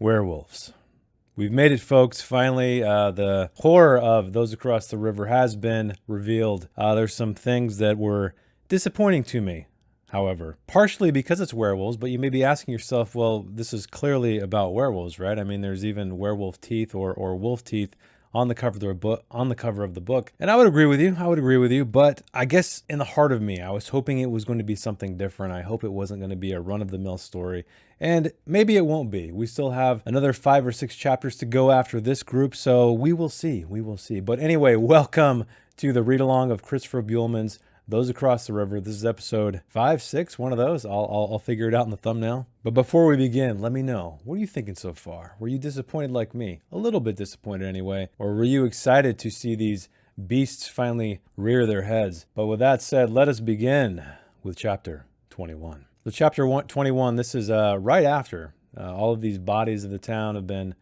Werewolves. We've made it, folks. Finally, the horror of Those Across the River has been revealed. There's some things that were disappointing to me, however, partially because it's werewolves, but you may be asking yourself, well, this is clearly about werewolves, right? I mean, there's even werewolf teeth or wolf teeth on the cover of the book. And I would agree with you. But I guess in the heart of me, I was hoping it was going to be something different. I hope it wasn't going to be a run-of-the-mill story. And maybe it won't be. We still have another 5 or 6 chapters to go after this group, so we will see. But anyway, welcome to the read-along of Christopher Buehlman's Those Across the River. This is episode 5, 6, one of those. I'll figure it out in the thumbnail. But before we begin, let me know, what are you thinking so far? Were you disappointed like me? A little bit disappointed anyway. Or were you excited to see these beasts finally rear their heads? But with that said, let us begin with chapter 21. So chapter 21, this is right after all of these bodies of the town have been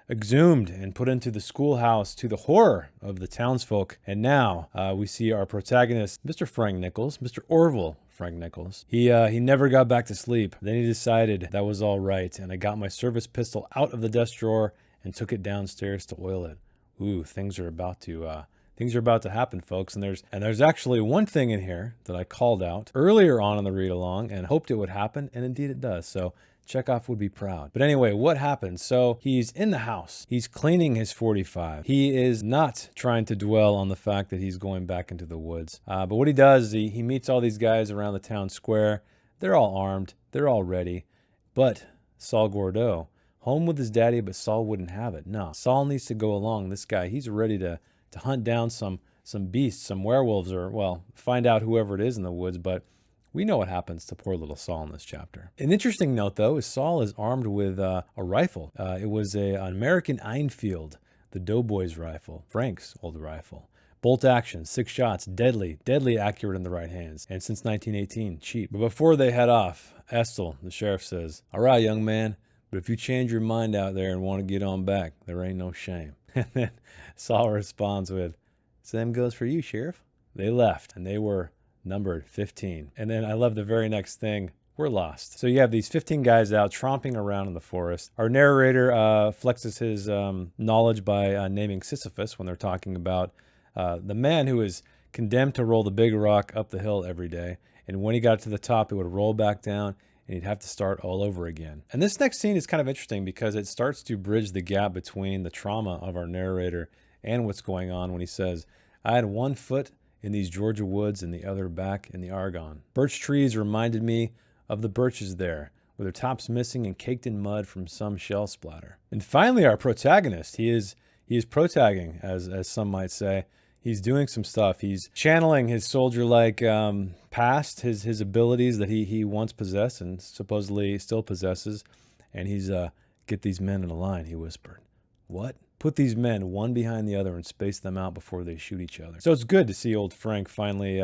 exhumed and put into the schoolhouse, to the horror of the townsfolk. And now we see our protagonist, Mr. Frank Nichols, Mr. Orville Frank Nichols. He never got back to sleep. Then he decided that was all right, and I got my service pistol out of the desk drawer and took it downstairs to oil it. Ooh, things are about to happen, folks. And there's actually one thing in here that I called out earlier on in the read along and hoped it would happen, and indeed it does. So Chekhov would be proud. But anyway, what happens? So he's in the house. He's cleaning his 45. He is not trying to dwell on the fact that he's going back into the woods. But what he does is he meets all these guys around the town square. They're all armed. They're all ready. But Saul Gordeau, home with his daddy, but Saul wouldn't have it. No, Saul needs to go along. This guy, he's ready to hunt down some beasts, some werewolves, or, well, find out whoever it is in the woods. But we know what happens to poor little Saul in this chapter. An interesting note, though, is Saul is armed with a rifle. It was an American Enfield, the Doughboy's rifle, Frank's old rifle. Bolt action, 6 shots, deadly accurate in the right hands. And since 1918, cheap. But before they head off, Estill, the sheriff, says, "All right, young man, but if you change your mind out there and want to get on back, there ain't no shame." And then Saul responds with, "Same goes for you, Sheriff." They left, and they were numbered 15. And then I love the very next thing, we're lost. So you have these 15 guys out tromping around in the forest. Our narrator flexes his knowledge by naming Sisyphus when they're talking about the man who is condemned to roll the big rock up the hill every day. And when he got to the top, it would roll back down and he'd have to start all over again. And this next scene is kind of interesting because it starts to bridge the gap between the trauma of our narrator and what's going on when he says, "I had one foot in these Georgia woods and the other back in the Argonne. Birch trees reminded me of the birches there, with their tops missing and caked in mud from some shell splatter." And finally, our protagonist, he is protagging, as some might say. He's doing some stuff. He's channeling his soldier-like past, his abilities that he once possessed and supposedly still possesses. And he's, "Get these men in a line," he whispered. "What?" "Put these men one behind the other and space them out before they shoot each other." So it's good to see old Frank finally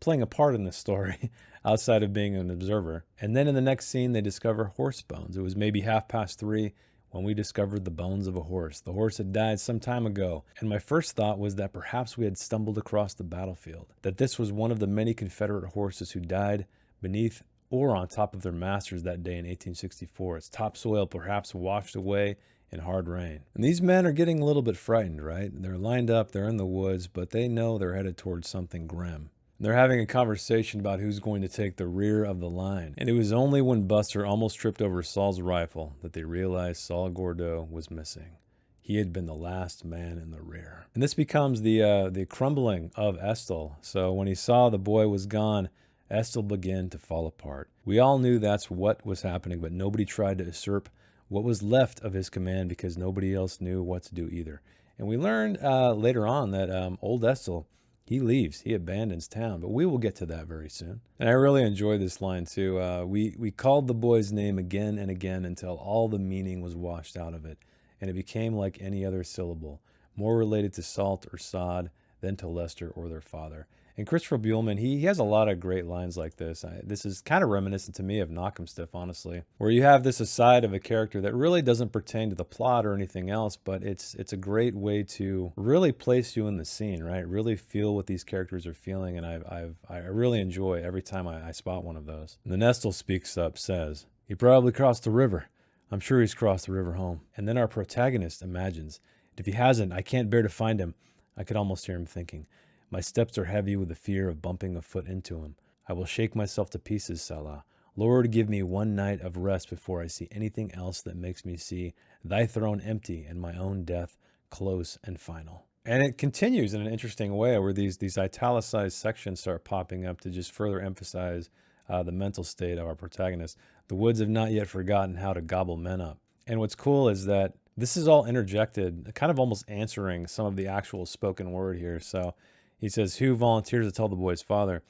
playing a part in this story outside of being an observer. And then in the next scene, they discover horse bones. It was maybe 3:30 when we discovered the bones of a horse. The horse had died some time ago. And my first thought was that perhaps we had stumbled across the battlefield, that this was one of the many Confederate horses who died beneath or on top of their masters that day in 1864. Its topsoil perhaps washed away in hard rain. And these men are getting a little bit frightened, right? They're lined up, they're in the woods, but they know they're headed towards something grim. And they're having a conversation about who's going to take the rear of the line. And it was only when Buster almost tripped over Saul's rifle that they realized Saul Gordeau was missing. He had been the last man in the rear. And this becomes the crumbling of Estill. So when he saw the boy was gone, Estill began to fall apart. We all knew that's what was happening, but nobody tried to usurp what was left of his command because nobody else knew what to do either. And we learned later on that old Estill, he leaves, he abandons town, but we will get to that very soon. And I really enjoy this line too. We called the boy's name again and again until all the meaning was washed out of it, and it became like any other syllable, more related to salt or sod than to Lester or their father. And Christopher Buehlman, he has a lot of great lines like this. This is kind of reminiscent to me of Knock 'em Stiff, honestly, where you have this aside of a character that really doesn't pertain to the plot or anything else, but it's a great way to really place you in the scene, right? Really feel what these characters are feeling, and I really enjoy every time I spot one of those. And then Estill speaks up, says, "He probably crossed the river. I'm sure he's crossed the river home. And then our protagonist imagines, if he hasn't, I can't bear to find him. I could almost hear him thinking, my steps are heavy with the fear of bumping a foot into him. I will shake myself to pieces, Salah. Lord, give me one night of rest before I see anything else that makes me see thy throne empty and my own death close and final. And it continues in an interesting way where these italicized sections start popping up to just further emphasize the mental state of our protagonist. The woods have not yet forgotten how to gobble men up. And what's cool is that this is all interjected, kind of almost answering some of the actual spoken word here. So he says, who volunteers to tell the boy's father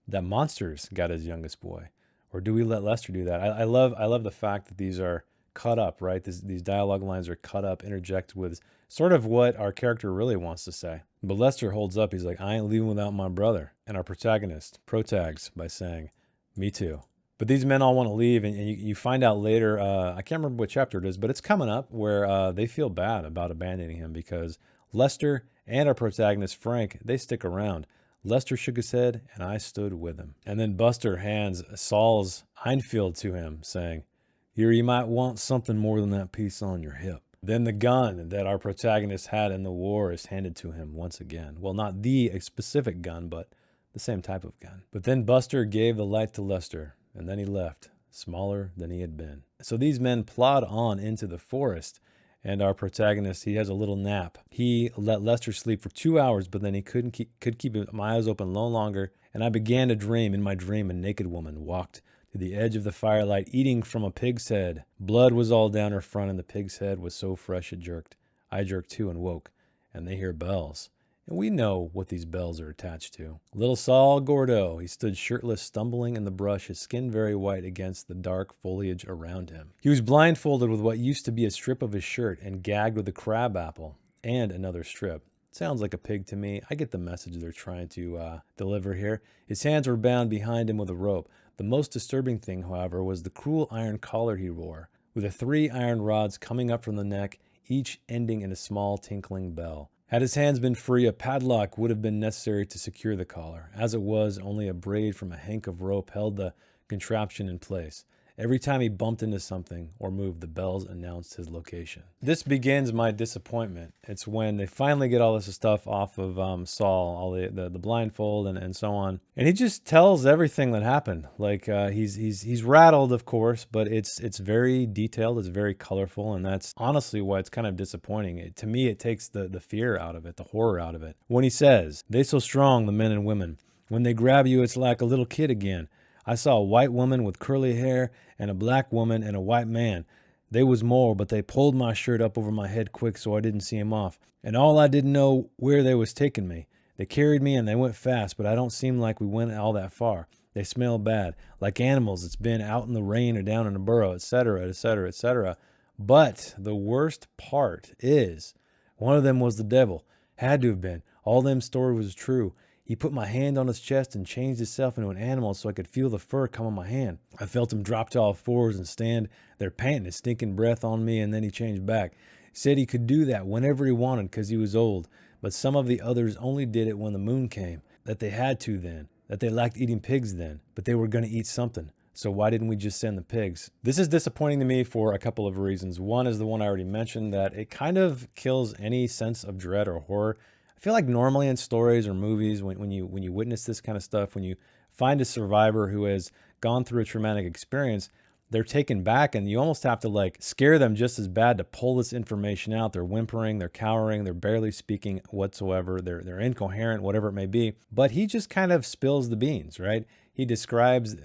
that monsters got his youngest boy? Or do we let Lester do that? I love the fact that these are cut up, right? These dialogue lines are cut up, interjected with sort of what our character really wants to say. But Lester holds up. He's like, I ain't leaving without my brother. And our protagonist protags by saying, me too. But these men all want to leave, and you find out later, I can't remember what chapter it is, but it's coming up where they feel bad about abandoning him because Lester and our protagonist, Frank, they stick around. Lester shook his head, and I stood with him. And then Buster hands Saul's Einfield to him, saying, here you might want something more than that piece on your hip. Then the gun that our protagonist had in the war is handed to him once again. Well, not the specific gun, but the same type of gun. But then Buster gave the light to Lester, and then he left, smaller than he had been. So these men plod on into the forest, and our protagonist, he has a little nap. He let Lester sleep for 2 hours, but then he could keep my eyes open no longer, and I began to dream. In my dream, a naked woman walked to the edge of the firelight, eating from a pig's head. Blood was all down her front, and the pig's head was so fresh it jerked. I jerked too and woke, and they hear bells. And we know what these bells are attached to. Little Saul Gordo, he stood shirtless, stumbling in the brush, his skin very white against the dark foliage around him. He was blindfolded with what used to be a strip of his shirt and gagged with a crab apple and another strip. Sounds like a pig to me. I get the message they're trying to deliver here. His hands were bound behind him with a rope. The most disturbing thing, however, was the cruel iron collar he wore, with the 3 iron rods coming up from the neck, each ending in a small tinkling bell. Had his hands been free, a padlock would have been necessary to secure the collar. As it was, only a braid from a hank of rope held the contraption in place. Every time he bumped into something or moved, the bells announced his location. This begins my disappointment. It's when they finally get all this stuff off of Saul, all the blindfold and so on. And he just tells everything that happened. Like he's rattled, of course, but it's very detailed, it's very colorful, and that's honestly why it's kind of disappointing. To me, it takes the fear out of it, the horror out of it. When he says, they so strong, the men and women. When they grab you, it's like a little kid again. I saw a white woman with curly hair and a black woman and a white man. They was more, but they pulled my shirt up over my head quick so I didn't see him off. And all I didn't know where they was taking me. They carried me and they went fast, but I don't seem like we went all that far. They smell bad, like animals that's been out in the rain or down in a burrow, etc., etc., etc. But the worst part is, one of them was the devil. Had to have been. All them story was true. He put my hand on his chest and changed himself into an animal so I could feel the fur come on my hand. I felt him drop to all fours and stand there panting his stinking breath on me, and then he changed back. He said he could do that whenever he wanted because he was old, but some of the others only did it when the moon came, that they had to then, that they liked eating pigs then, but they were going to eat something. So why didn't we just send the pigs? This is disappointing to me for a couple of reasons. One is the one I already mentioned, that it kind of kills any sense of dread or horror. I feel like normally in stories or movies, when you witness this kind of stuff, when you find a survivor who has gone through a traumatic experience, they're taken back and you almost have to like scare them just as bad to pull this information out. They're whimpering, they're cowering, they're barely speaking whatsoever. They're incoherent, whatever it may be. But he just kind of spills the beans, right? He describes,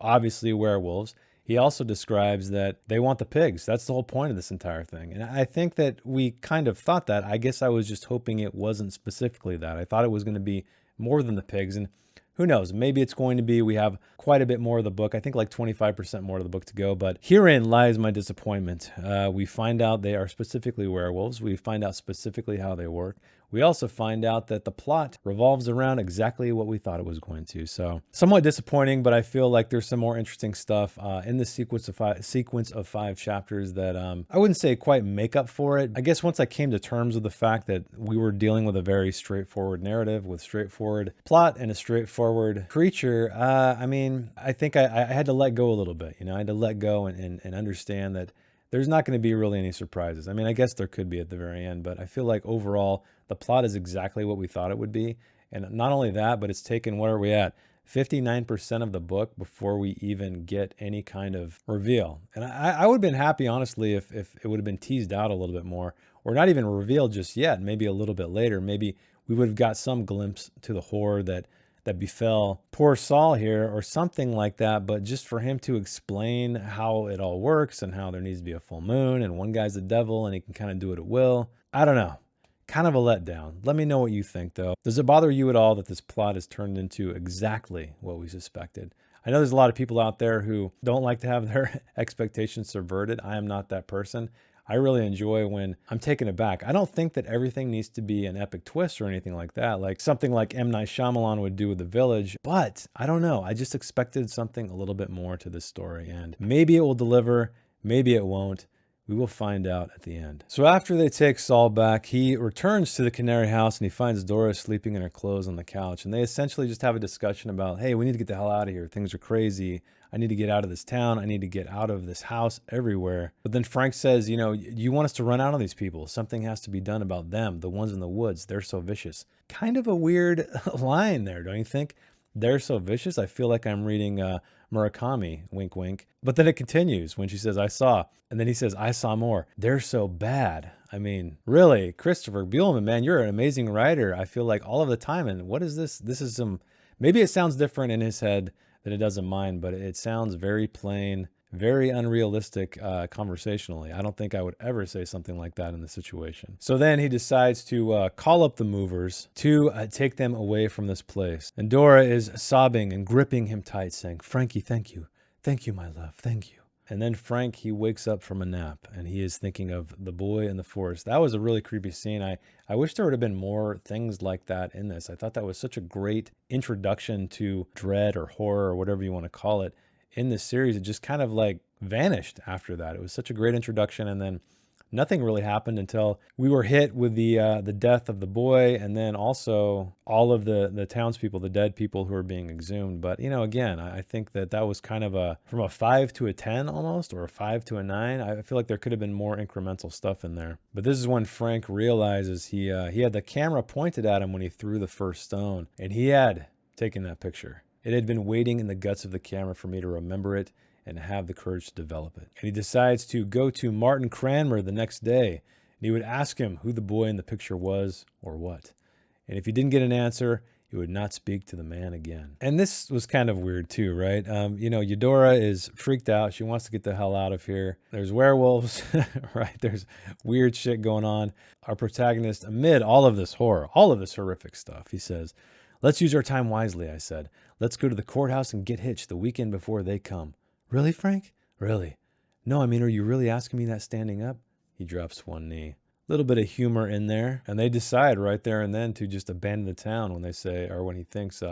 obviously werewolves. He also describes that they want the pigs. That's the whole point of this entire thing. And I think that we kind of thought that. I guess I was just hoping it wasn't specifically that. I thought it was going to be more than the pigs. And who knows? Maybe it's going to be. We have quite a bit more of the book. I think like 25% more of the book to go. But herein lies my disappointment. We find out they are specifically werewolves. We find out specifically how they work. We also find out that the plot revolves around exactly what we thought it was going to. So somewhat disappointing, but I feel like there's some more interesting stuff in the sequence of 5 chapters that I wouldn't say quite make up for it. I guess once I came to terms with the fact that we were dealing with a very straightforward narrative with straightforward plot and a straightforward creature, I think I had to let go a little bit. I had to let go and understand that there's not going to be really any surprises. I mean, I guess there could be at the very end, but I feel like overall the plot is exactly what we thought it would be. And not only that, but it's taken, what are we at? 59% of the book before we even get any kind of reveal. And I would have been happy, honestly, if it would have been teased out a little bit more, or not even revealed just yet, maybe a little bit later. Maybe we would have got some glimpse to the horror that befell poor Saul here, or something like that. But just for him to explain how it all works and how there needs to be a full moon and one guy's the devil and he can kind of do it at will. I don't know. Kind of a letdown. Let me know what you think, though. Does it bother you at all that this plot has turned into exactly what we suspected? I know there's a lot of people out there who don't like to have their expectations subverted. I am not that person. I really enjoy when I'm taken aback. I don't think that everything needs to be an epic twist or anything like that, like something like M. Night Shyamalan would do with The Village. But I don't know. I just expected something a little bit more to this story, and maybe it will deliver. Maybe it won't. We will find out at the end. So after they take Saul back, he returns to the Canary house and he finds Dora sleeping in her clothes on the couch. And they essentially just have a discussion about, hey, we need to get the hell out of here. Things are crazy. I need to get out of this town. I need to get out of this house everywhere. But then Frank says, you know, you want us to run out on these people. Something has to be done about them, the ones in the woods. They're so vicious. Kind of a weird line there, don't you think? They're so vicious. I feel like I'm reading Murakami, wink, wink. But then it continues when she says, I saw. And then he says, I saw more. They're so bad. I mean, really, Christopher Buehlman, man, you're an amazing writer. I feel like all of the time. And what is this? This is some, maybe it sounds different in his head than it does in mine, but it sounds very plain, very unrealistic conversationally. I don't think I would ever say something like that in the situation. So then he decides to call up the movers to take them away from this place. And Dora is sobbing and gripping him tight, saying, Frankie, thank you. Thank you, my love. Thank you. And then Frank, he wakes up from a nap and he is thinking of the boy in the forest. That was a really creepy scene. I wish there would have been more things like that in this. I thought that was such a great introduction to dread or horror or whatever you want to call it in this series. It just kind of like vanished after that. It was such a great introduction, and then nothing really happened until we were hit with the death of the boy, and then also all of the townspeople, the dead people who are being exhumed. But, you know, again, I think that was kind of from a 5 to a 10 almost, or a 5 to a 9. I feel like there could have been more incremental stuff in there. But this is when Frank realizes he had the camera pointed at him when he threw the first stone, and he had taken that picture. It had been waiting in the guts of the camera for me to remember it and have the courage to develop it. And he decides to go to Martin Cranmer the next day, and he would ask him who the boy in the picture was or what. And if he didn't get an answer, he would not speak to the man again. And this was kind of weird too, right? You know, Eudora is freaked out. She wants to get the hell out of here. There's werewolves, right? There's weird shit going on. Our protagonist, amid all of this horror, all of this horrific stuff, he says, let's use our time wisely, I said. Let's go to the courthouse and get hitched the weekend before they come. Really, Frank? Really? No, I mean, are you really asking me that standing up? He drops one knee. A little bit of humor in there. And they decide right there and then to just abandon the town when they say, or when he thinks,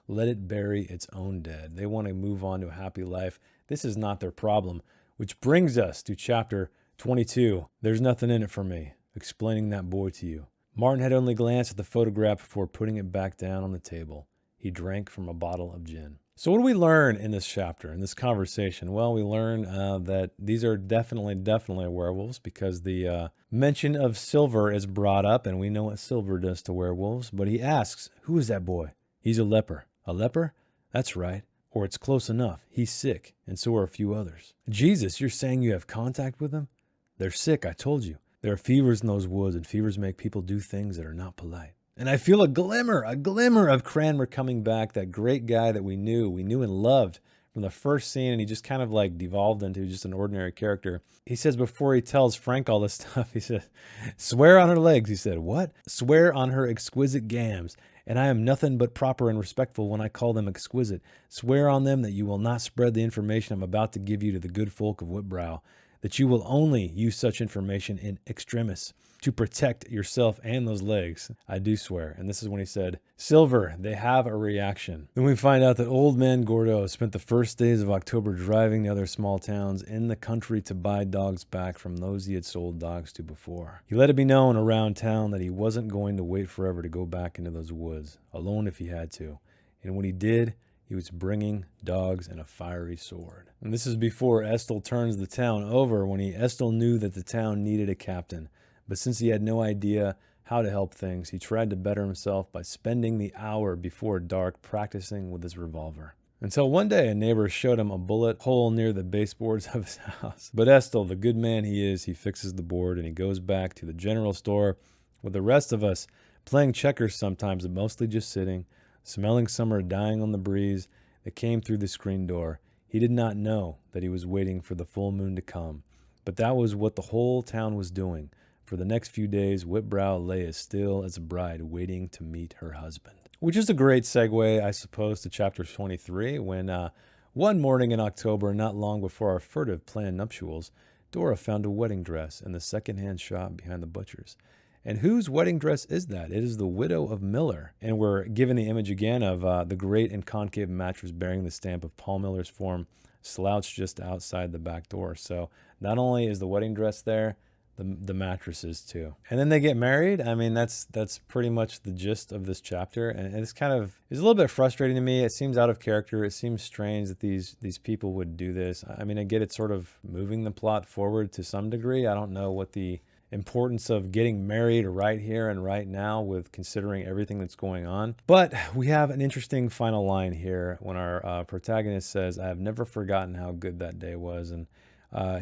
let it bury its own dead. They want to move on to a happy life. This is not their problem. Which brings us to chapter 22. There's nothing in it for me. Explaining that boy to you. Martin had only glanced at the photograph before putting it back down on the table. He drank from a bottle of gin. So what do we learn in this chapter, in this conversation? Well, we learn that these are definitely werewolves, because the mention of silver is brought up, and we know what silver does to werewolves. But he asks, who is that boy? He's a leper. A leper? That's right. Or it's close enough. He's sick, and so are a few others. Jesus, you're saying you have contact with them? They're sick, I told you. There are fevers in those woods, and fevers make people do things that are not polite. And I feel a glimmer of Cranmer coming back, that great guy that we knew and loved from the first scene, and he just kind of like devolved into just an ordinary character. He says before he tells Frank all this stuff, he says, swear on her legs. He said, what? Swear on her exquisite gams. And I am nothing but proper and respectful when I call them exquisite. Swear on them that you will not spread the information I'm about to give you to the good folk of Whitbrow, that you will only use such information in extremis to protect yourself and those legs. I do swear. And this is when he said, Silver, they have a reaction. Then we find out that old man Gordeau spent the first days of October driving the other small towns in the country to buy dogs back from those he had sold dogs to before. He let it be known around town that he wasn't going to wait forever to go back into those woods, alone if he had to. And when he did, He was bringing dogs and a fiery sword. And this is before Estel turns the town over, when Estel knew that the town needed a captain. But since he had no idea how to help things, he tried to better himself by spending the hour before dark practicing with his revolver. Until one day a neighbor showed him a bullet hole near the baseboards of his house. But Estel, the good man he is, he fixes the board and he goes back to the general store with the rest of us, playing checkers sometimes, but mostly just sitting, smelling summer dying on the breeze that came through the screen door. He did not know that he was waiting for the full moon to come, but that was what the whole town was doing. For the next few days, Whitbrow lay as still as a bride waiting to meet her husband. Which is a great segue, I suppose, to chapter 23, when one morning in October, not long before our furtive planned nuptials, Dora found a wedding dress in the second-hand shop behind the butcher's. And whose wedding dress is that? It is the widow of Miller. And we're given the image again of the great and concave mattress bearing the stamp of Paul Miller's form, slouched just outside the back door. So not only is the wedding dress there, the mattresses too. And then they get married. I mean, that's pretty much the gist of this chapter. And it's kind of, it's a little bit frustrating to me. It seems out of character. It seems strange that these people would do this. I mean, I get it sort of moving the plot forward to some degree. I don't know what the importance of getting married right here and right now with considering everything that's going on. But we have an interesting final line here when our protagonist says, "I have never forgotten how good that day was." And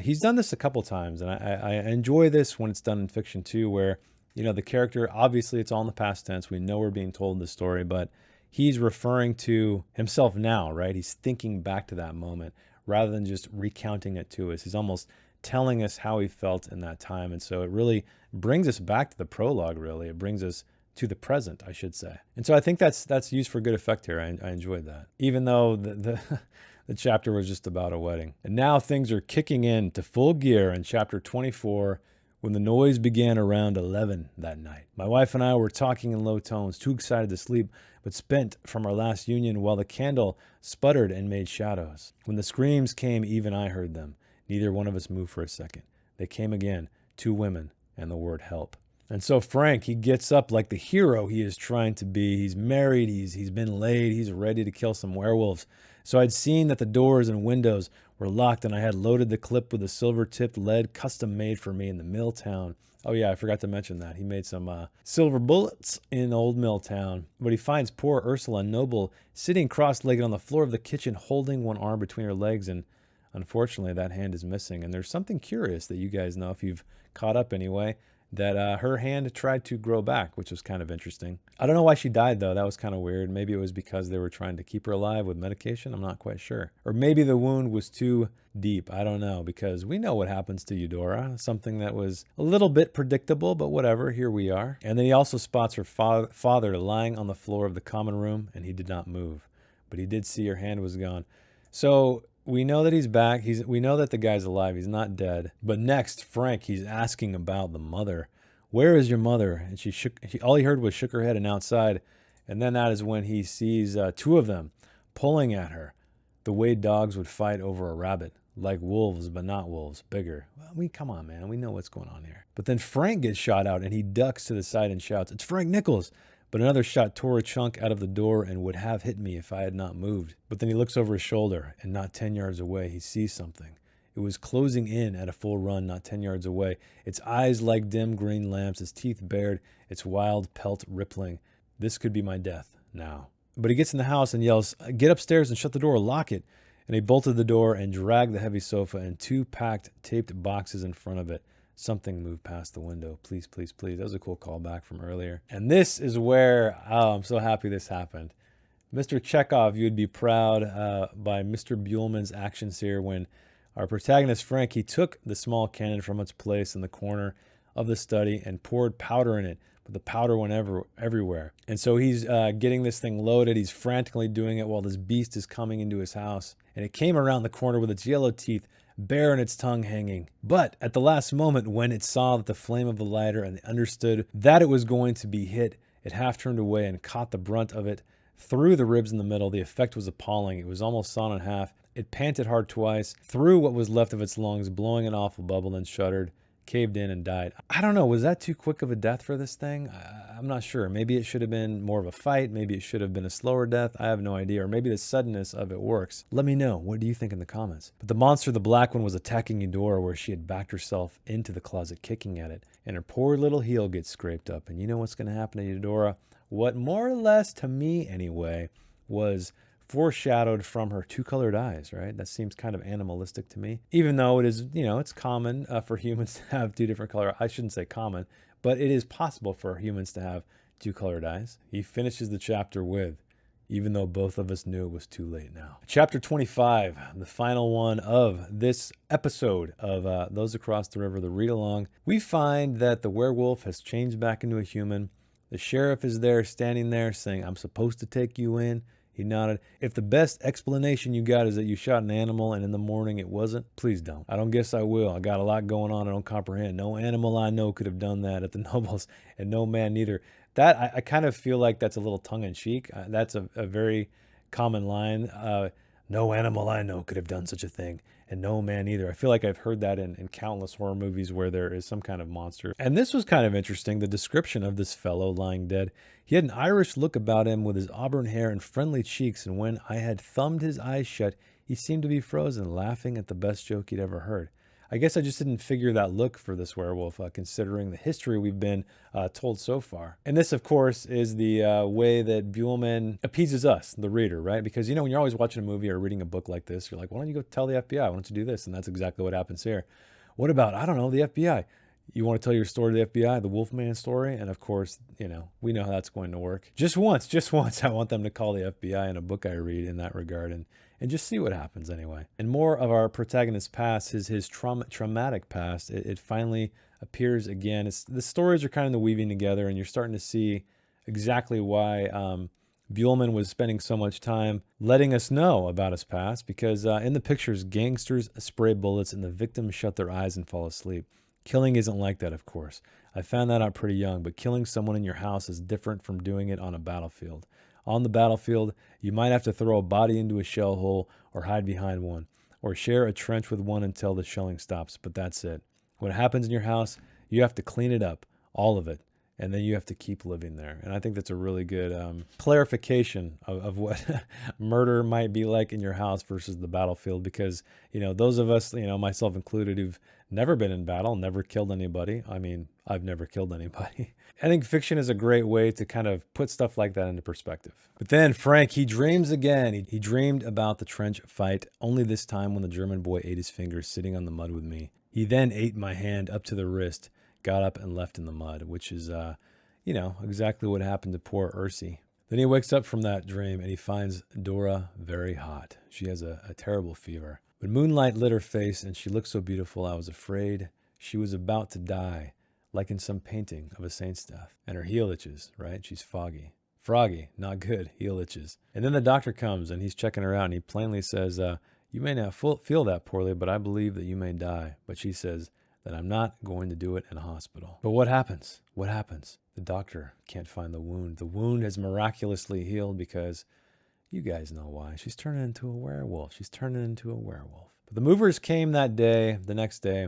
he's done this a couple times, and I enjoy this when it's done in fiction too, where, you know, the character, obviously it's all in the past tense. We know we're being told the story, but he's referring to himself now, right? He's thinking back to that moment rather than just recounting it to us. He's almost telling us how he felt in that time. And so it really brings us back to the prologue, really. It brings us to the present, I should say. And so I think that's used for good effect here. I enjoyed that. Even though the chapter was just about a wedding. And now things are kicking in to full gear in chapter 24 when the noise began around 11 that night. My wife and I were talking in low tones, too excited to sleep, but spent from our last union while the candle sputtered and made shadows. When the screams came, even I heard them. Neither one of us moved for a second. They came again, 2 women, and the word help. And so Frank, he gets up like the hero he is trying to be. He's married, he's been laid, he's ready to kill some werewolves. So I'd seen that the doors and windows were locked, and I had loaded the clip with a silver-tipped lead custom made for me in the Milltown. Oh yeah, I forgot to mention that. He made some silver bullets in Old Milltown. But he finds poor Ursula Noble sitting cross-legged on the floor of the kitchen, holding one arm between her legs, and unfortunately, that hand is missing. And there's something curious that you guys know, if you've caught up anyway, that her hand tried to grow back, which was kind of interesting. I don't know why she died, though. That was kind of weird. Maybe it was because they were trying to keep her alive with medication. I'm not quite sure. Or maybe the wound was too deep. I don't know, because we know what happens to Eudora. Something that was a little bit predictable, but whatever. Here we are. And then he also spots her father lying on the floor of the common room, and he did not move. But he did see her hand was gone. So we know that he's back. We know that the guy's alive. He's not dead. But next, Frank, he's asking about the mother. Where is your mother? And all he heard was shook her head and outside. And then that is when he sees 2 of them pulling at her, the way dogs would fight over a rabbit, like wolves, but not wolves, bigger. Well, come on, man. We know what's going on here. But then Frank gets shot out, and he ducks to the side and shouts, "It's Frank Nichols!" But another shot tore a chunk out of the door and would have hit me if I had not moved. But then he looks over his shoulder, and not 10 yards away, he sees something. It was closing in at a full run, not 10 yards away. Its eyes like dim green lamps, its teeth bared, its wild pelt rippling. This could be my death now. But he gets in the house and yells, "Get upstairs and shut the door, lock it." And he bolted the door and dragged the heavy sofa and 2 packed, taped boxes in front of it. Something moved past the window. Please, please, please. That was a cool callback from earlier. And this is where, I'm so happy this happened. Mr. Chekhov, you'd be proud by Mr. Buellman's actions here when our protagonist, Frank, he took the small cannon from its place in the corner of the study and poured powder in it. But the powder went everywhere. And so he's getting this thing loaded. He's frantically doing it while this beast is coming into his house. And it came around the corner with its yellow teeth, bare and its tongue hanging. But at the last moment, when it saw that the flame of the lighter and understood that it was going to be hit, it half turned away and caught the brunt of it through the ribs in the middle. The effect was appalling. It was almost sawn in half. It panted hard twice, through what was left of its lungs, blowing an awful bubble, and shuddered, caved in and died. I don't know. Was that too quick of a death for this thing? I'm not sure. Maybe it should have been more of a fight. Maybe it should have been a slower death. I have no idea. Or maybe the suddenness of it works. Let me know. What do you think in the comments? But the monster, the black one, was attacking Eudora where she had backed herself into the closet, kicking at it. And her poor little heel gets scraped up. And you know what's going to happen to Eudora? What more or less, to me anyway, was foreshadowed from her two-colored eyes, right? That seems kind of animalistic to me. Even though it is, it's common for humans to have two different color. I shouldn't say common, but it is possible for humans to have two-colored eyes. He finishes the chapter with, even though both of us knew it was too late now. Chapter 25, the final one of this episode of Those Across the River, the read-along. We find that the werewolf has changed back into a human. The sheriff is there, standing there, saying, "I'm supposed to take you in." He nodded. If the best explanation you got is that you shot an animal and in the morning it wasn't, please don't. I don't guess I will. I got a lot going on I don't comprehend. No animal I know could have done that at the Nobles, and no man neither. That, I kind of feel like that's a little tongue-in-cheek. That's a very common line. No animal I know could have done such a thing, and no man either. I feel like I've heard that in countless horror movies where there is some kind of monster. And this was kind of interesting, the description of this fellow lying dead. He had an Irish look about him with his auburn hair and friendly cheeks, and when I had thumbed his eyes shut, he seemed to be frozen, laughing at the best joke he'd ever heard. I guess I just didn't figure that look for this werewolf, considering the history we've been told so far. And this, of course, is the way that Buellman appeases us, the reader, right? Because, when you're always watching a movie or reading a book like this, you're like, why don't you go tell the FBI? Why don't you do this? And that's exactly what happens here. What about, I don't know, the FBI? You want to tell your story to the FBI, the Wolfman story? And of course, we know how that's going to work. Just once, I want them to call the FBI in a book I read in that regard and just see what happens anyway. And more of our protagonist's past, his traumatic past, it finally appears again. The stories are kind of weaving together, and you're starting to see exactly why Buellman was spending so much time letting us know about his past, because in the pictures, gangsters spray bullets and the victims shut their eyes and fall asleep. Killing isn't like that, of course. I found that out pretty young, but killing someone in your house is different from doing it on a battlefield. On the battlefield, you might have to throw a body into a shell hole or hide behind one, or share a trench with one until the shelling stops, but that's it. When it happens in your house, you have to clean it up, all of it, and then you have to keep living there. And I think that's a really good clarification of what murder might be like in your house versus the battlefield, because, those of us, myself included, who've never been in battle, never killed anybody. I mean, I've never killed anybody. I think fiction is a great way to kind of put stuff like that into perspective. But then Frank, he dreams again. He dreamed about the trench fight, only this time when the German boy ate his fingers sitting on the mud with me. He then ate my hand up to the wrist, got up and left in the mud, which is, exactly what happened to poor Ursi. Then he wakes up from that dream and he finds Dora very hot. She has a terrible fever. But moonlight lit her face and she looked so beautiful I was afraid she was about to die, like in some painting of a saint's death. And her heel itches, right? She's foggy. Froggy, not good, heel itches. And then the doctor comes and he's checking her out and he plainly says, you may not feel that poorly, but I believe that you may die. But she says that I'm not going to do it in a hospital. But what happens? What happens? The doctor can't find the wound. The wound has miraculously healed because you guys know why. She's turning into a werewolf. But the movers came that day, the next day.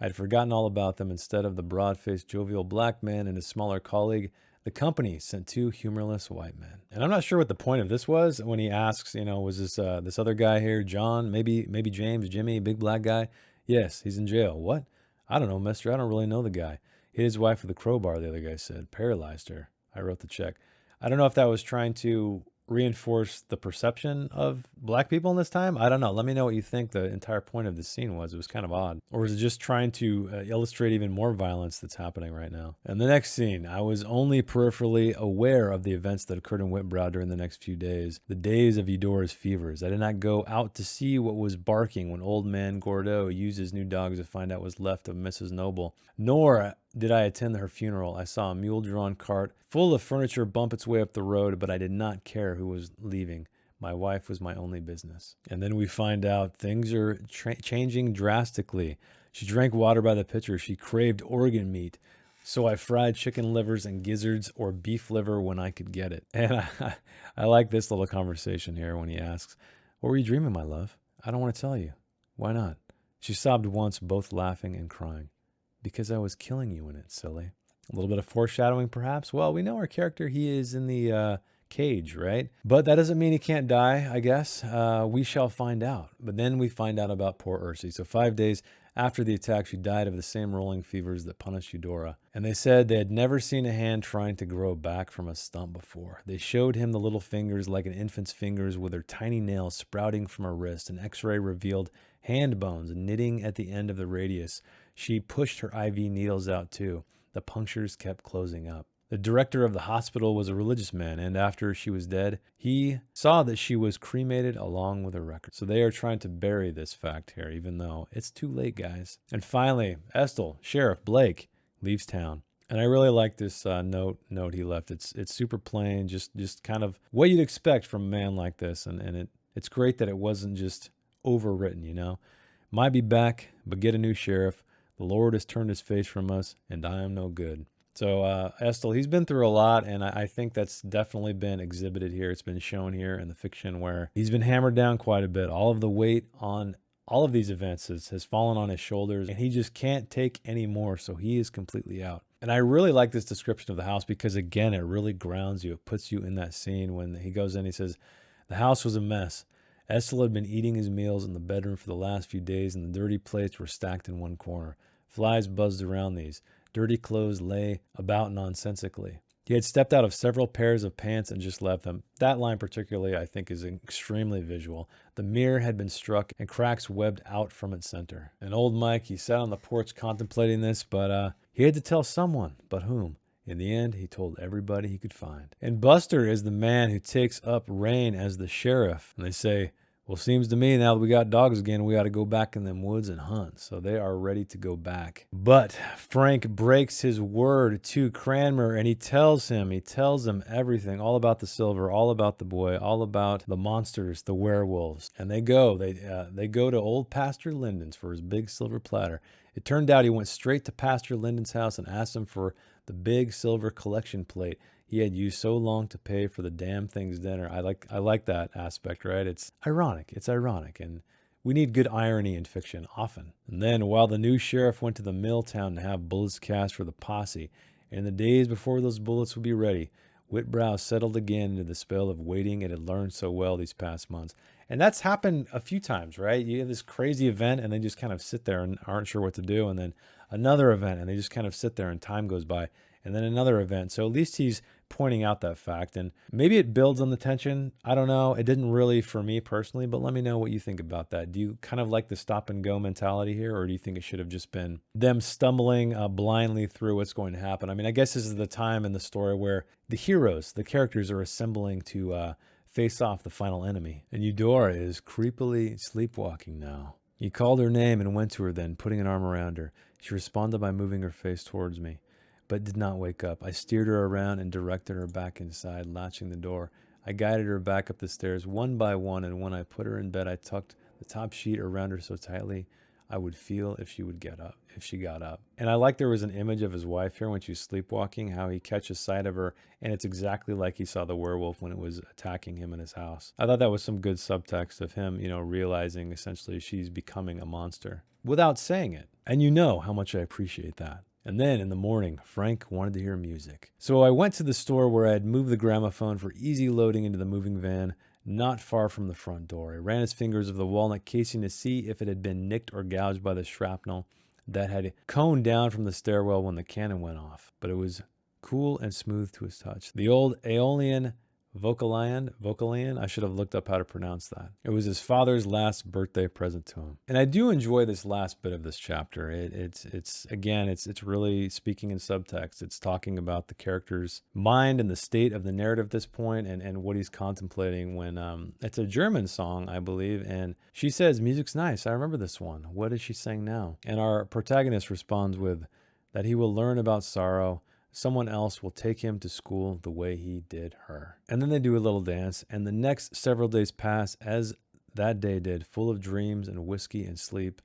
I had forgotten all about them. Instead of the broad-faced, jovial black man and his smaller colleague, the company sent two humorless white men. And I'm not sure what the point of this was when he asks, was this other guy here, John, maybe James, Jimmy, big black guy? Yes, he's in jail. What? I don't know, mister. I don't really know the guy. Hit his wife with a crowbar, the other guy said. Paralyzed her. I wrote the check. I don't know if that was trying to reinforce the perception of black people in this time. I don't know. Let me know what you think the entire point of this scene was. It was kind of odd. Or was it just trying to illustrate even more violence that's happening right now? And the next scene, I was only peripherally aware of the events that occurred in Whitbrow during the next few days. The days of Eudora's fevers. I did not go out to see what was barking when old man Gordeau used his new dogs to find out what was left of Mrs. Noble. Nor did I attend her funeral. I saw a mule-drawn cart full of furniture bump its way up the road, but I did not care who was leaving. My wife was my only business. And then we find out things are changing drastically. She drank water by the pitcher. She craved organ meat. So I fried chicken livers and gizzards or beef liver when I could get it. And I like this little conversation here when he asks, what were you dreaming, my love? I don't want to tell you. Why not? She sobbed once, both laughing and crying. Because I was killing you in it, silly. A little bit of foreshadowing, perhaps. Well, we know our character, he is in the cage, right? But that doesn't mean he can't die, I guess. We shall find out. But then we find out about poor Ursi. So 5 days after the attack, she died of the same rolling fevers that punished Eudora. And they said they had never seen a hand trying to grow back from a stump before. They showed him the little fingers like an infant's fingers with their tiny nails sprouting from her wrist. An x-ray revealed hand bones knitting at the end of the radius. She pushed her IV needles out too. The punctures kept closing up. The director of the hospital was a religious man, and after she was dead, he saw that she was cremated along with her record. So they are trying to bury this fact here, even though it's too late, guys. And finally, Estill, Sheriff Blake, leaves town. And I really like this note he left. It's super plain, just kind of what you'd expect from a man like this. And it's great that it wasn't just overwritten, you know. Might be back, but get a new sheriff. The Lord has turned his face from us, and I am no good. So Estill, he's been through a lot, and I think that's definitely been exhibited here. It's been shown here in the fiction where he's been hammered down quite a bit. All of the weight on all of these events has fallen on his shoulders, and he just can't take any more, so he is completely out. And I really like this description of the house because, again, it really grounds you. It puts you in that scene when he goes in, he says, the house was a mess. Estill had been eating his meals in the bedroom for the last few days, and the dirty plates were stacked in one corner. Flies buzzed around these. Dirty clothes lay about nonsensically. He had stepped out of several pairs of pants and just left them. That line particularly, I think, is extremely visual. The mirror had been struck and cracks webbed out from its center. And old Mike, he sat on the porch contemplating this, but he had to tell someone. But whom? In the end, he told everybody he could find. And Buster is the man who takes up reign as the sheriff. And they say, well, seems to me now that we got dogs again, we got to go back in them woods and hunt. So they are ready to go back. But Frank breaks his word to Cranmer, and he tells him everything, all about the silver, all about the boy, all about the monsters, the werewolves. And they go to old Pastor Linden's for his big silver platter. It turned out he went straight to Pastor Linden's house and asked him for the big silver collection plate he had used so long to pay for the damn thing's dinner. I like that aspect, right? It's ironic, and we need good irony in fiction often. And then while the new sheriff went to the mill town to have bullets cast for the posse, in the days before those bullets would be ready, Whitbrow settled again into the spell of waiting it had learned so well these past months. And that's happened a few times, right? You have this crazy event and they just kind of sit there and aren't sure what to do. And then another event and they just kind of sit there and time goes by. And then another event. So at least he's pointing out that fact. And maybe it builds on the tension. I don't know. It didn't really for me personally, but let me know what you think about that. Do you kind of like the stop and go mentality here? Or do you think it should have just been them stumbling blindly through what's going to happen? I mean, I guess this is the time in the story where the heroes, the characters are assembling to face off the final enemy. And Eudora is creepily sleepwalking now. He called her name and went to her then, putting an arm around her. She responded by moving her face towards me, but did not wake up. I steered her around and directed her back inside, latching the door. I guided her back up the stairs one by one, and when I put her in bed, I tucked the top sheet around her so tightly I would feel if she got up. And I like there was an image of his wife here when she's sleepwalking, how he catches sight of her, and it's exactly like he saw the werewolf when it was attacking him in his house. I thought that was some good subtext of him, realizing essentially she's becoming a monster without saying it. And you know how much I appreciate that. And then in the morning, Frank wanted to hear music. So I went to the store where I had moved the gramophone for easy loading into the moving van, not far from the front door. I ran his fingers over the walnut casing to see if it had been nicked or gouged by the shrapnel that had coned down from the stairwell when the cannon went off. But it was cool and smooth to his touch. The old Aeolian Vocalion, I should have looked up how to pronounce that. It was his father's last birthday present to him. And I do enjoy this last bit of this chapter. It's really speaking in subtext. It's talking about the character's mind and the state of the narrative at this point and what he's contemplating when it's a German song, I believe, and she says, music's nice. I remember this one. What is she saying now? And our protagonist responds with that he will learn about sorrow. Someone else will take him to school the way he did her. And then they do a little dance, and the next several days pass as that day did, full of dreams and whiskey and sleep.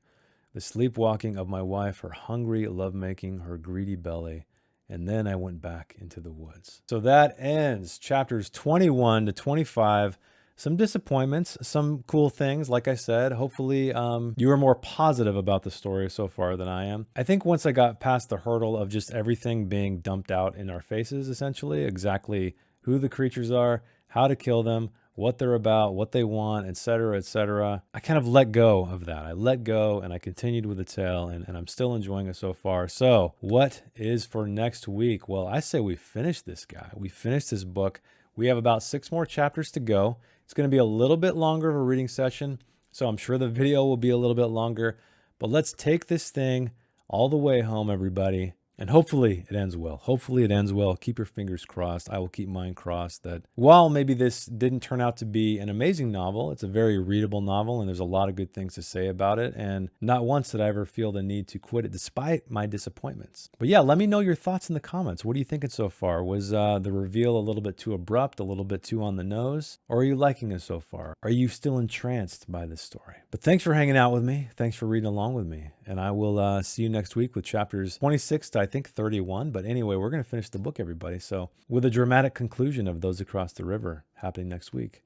The sleepwalking of my wife, her hungry lovemaking, her greedy belly. And then I went back into the woods. So that ends chapters 21 to 25. some disappointments, some cool things. Like I said, hopefully you are more positive about the story so far than I am. I think once I got past the hurdle of just everything being dumped out in our faces, essentially, exactly who the creatures are, how to kill them, what they're about, what they want, etc., etc. I kind of let go of that. I let go and I continued with the tale, and I'm still enjoying it so far. So what is for next week? Well, I say we finish this guy. We finish this book. We have about 6 more chapters to go. It's going to be a little bit longer of a reading session, so I'm sure the video will be a little bit longer. But let's take this thing all the way home, everybody. And hopefully it ends well. Hopefully it ends well. Keep your fingers crossed. I will keep mine crossed that while maybe this didn't turn out to be an amazing novel, it's a very readable novel and there's a lot of good things to say about it. And not once did I ever feel the need to quit it despite my disappointments. But yeah, let me know your thoughts in the comments. What are you thinking so far? Was the reveal a little bit too abrupt, a little bit too on the nose? Or are you liking it so far? Are you still entranced by this story? But thanks for hanging out with me. Thanks for reading along with me. And I will see you next week with chapters 26 to I think 31. But anyway, we're going to finish the book, everybody. So with a dramatic conclusion of Those Across the River happening next week.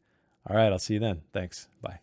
All right, I'll see you then. Thanks. Bye.